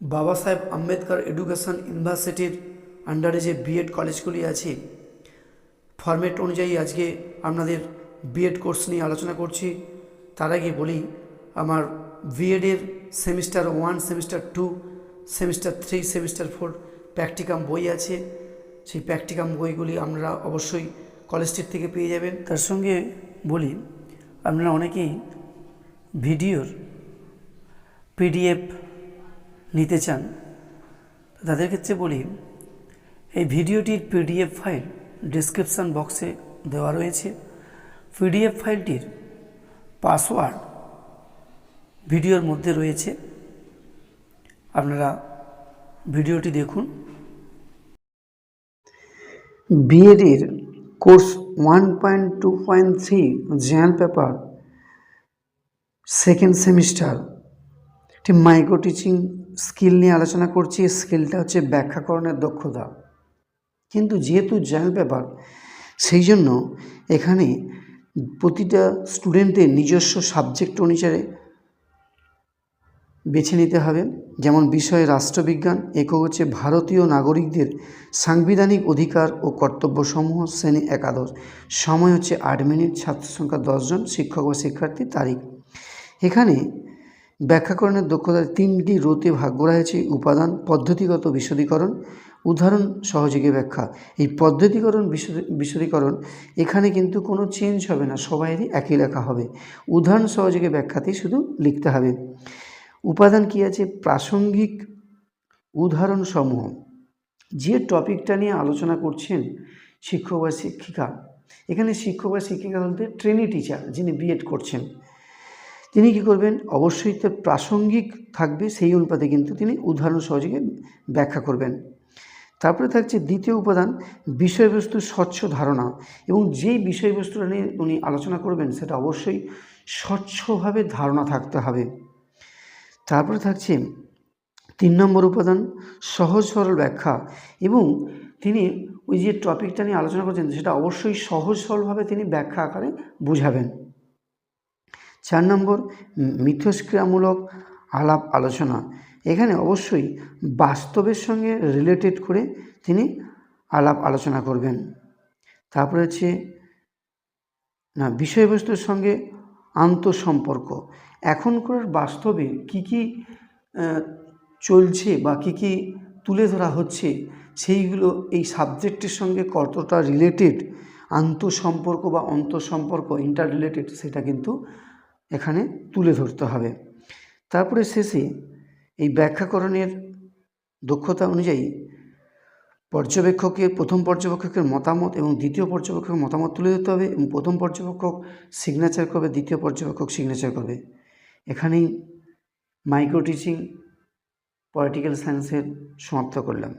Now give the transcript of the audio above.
বাবা সাহেব আম্বেদকর এডুকেশন ইউনিভার্সিটির আন্ডারে যে বিএড কলেজগুলি আছে, ফরম্যাট অনুযায়ী আজকে আপনাদের বিএড কোর্স নিয়ে আলোচনা করছি। তার আগে বলি, আমার বিএডের semester 1, semester 2, semester 3, semester 4 practicum বই আছে। সেই প্র্যাকটিকাম বইগুলি আপনারা অবশ্যই কলেজটির থেকে পেয়ে যাবেন। তার সঙ্গে বলি, আপনারা অনেকেই ভিডিওর পিডিএফ নিতে চান, তাদের ক্ষেত্রে বলি, এই ভিডিওটির পিডিএফ ফাইল ডেসক্রিপশান বক্সে দেওয়া রয়েছে। পিডিএফ ফাইলটির পাসওয়ার্ড ভিডিওর মধ্যে রয়েছে, আপনারা ভিডিওটি দেখুন। বিএডের course 1.2.3 general paper second semester একটি মাইক্রো টিচিং স্কিল নিয়ে আলোচনা করছি। স্কিলটা হচ্ছে ব্যাখ্যাকরণের দক্ষতা। কিন্তু যেহেতু জেনারেল পেপার, সেই জন্য এখানে প্রতিটা স্টুডেন্টের নিজস্ব সাবজেক্ট অনুসারে বেছে নিতে হবে। যেমন বিষয় রাষ্ট্রবিজ্ঞান, একক হচ্ছে ভারতীয় নাগরিকদের সাংবিধানিক অধিকার ও কর্তব্যসমূহ, শ্রেণী একাদশ, সময় হচ্ছে 8 মিনিট, ছাত্র সংখ্যা 10 জন, শিক্ষক ও শিক্ষার্থী, তারিখ। এখানে ব্যাখ্যাকরণের দক্ষতার 3টি রোতে ভাগ করা হয়েছে: উপাদান, পদ্ধতিগত বিশদীকরণ, উদাহরণ, সহযোগী ব্যাখ্যা। এই পদ্ধতিকরণ বিশদীকরণ এখানে কিন্তু কোনো চেঞ্জ হবে না, সবাইয়েরই একই লেখা হবে। উদাহরণ সহযোগী ব্যাখ্যাতেই শুধু লিখতে হবে। উপাদান কি আছে? প্রাসঙ্গিক উদাহরণসমূহ। যে টপিকটা নিয়ে আলোচনা করছেন শিক্ষক বা শিক্ষিকা, এখানে শিক্ষক বা শিক্ষিকা বলতে ট্রেনি টিচার যিনি বিএড করছেন, তিনি কি করবেন? অবশ্যই তো প্রাসঙ্গিক থাকবে, সেই অনুপাতে কিন্তু তিনি উদাহরণ সহযোগে ব্যাখ্যা করবেন। তারপরে থাকছে দ্বিতীয় উপাদান, বিষয়বস্তুর স্বচ্ছ ধারণা, এবং যেই বিষয়বস্তুটা নিয়ে উনি আলোচনা করবেন সেটা অবশ্যই স্বচ্ছভাবে ধারণা থাকতে হবে। তারপরে থাকছে 3 নম্বর উপাদান, সহজ সরল ব্যাখ্যা, এবং তিনি ওই যে টপিকটা নিয়ে আলোচনা করছেন সেটা অবশ্যই সহজ সরলভাবে তিনি ব্যাখ্যা আকারে বুঝাবেন। 4 নম্বর, মিথস্ক্রিয়ামূলক আলাপ আলোচনা। এখানে অবশ্যই বাস্তবের সঙ্গে রিলেটেড করে তিনি আলাপ আলোচনা করবেন। তারপরে হচ্ছে বিষয়বস্তুর সঙ্গে আন্তঃসম্পর্ক। এখনকার বাস্তবে কী কী চলছে বা কী কী তুলে ধরা হচ্ছে, সেইগুলো এই সাবজেক্টের সঙ্গে কতটা রিলেটেড, আন্তঃসম্পর্ক বা অন্তঃসম্পর্ক, ইন্টার রিলেটেড, সেটা কিন্তু এখানে তুলে ধরতে হবে। তারপরে শেষে এই ব্যাখ্যাকরণের দক্ষতা অনুযায়ী প্রথম পর্যবেক্ষকের মতামত এবং দ্বিতীয় পর্যবেক্ষকের মতামত তুলে ধরতে হবে, এবং প্রথম পর্যবেক্ষক সিগনেচার করবে, দ্বিতীয় পর্যবেক্ষক সিগনেচার করবে। এখানেই মাইক্রো টিচিং পলিটিক্যাল সায়েন্সের সমাপ্ত করলাম।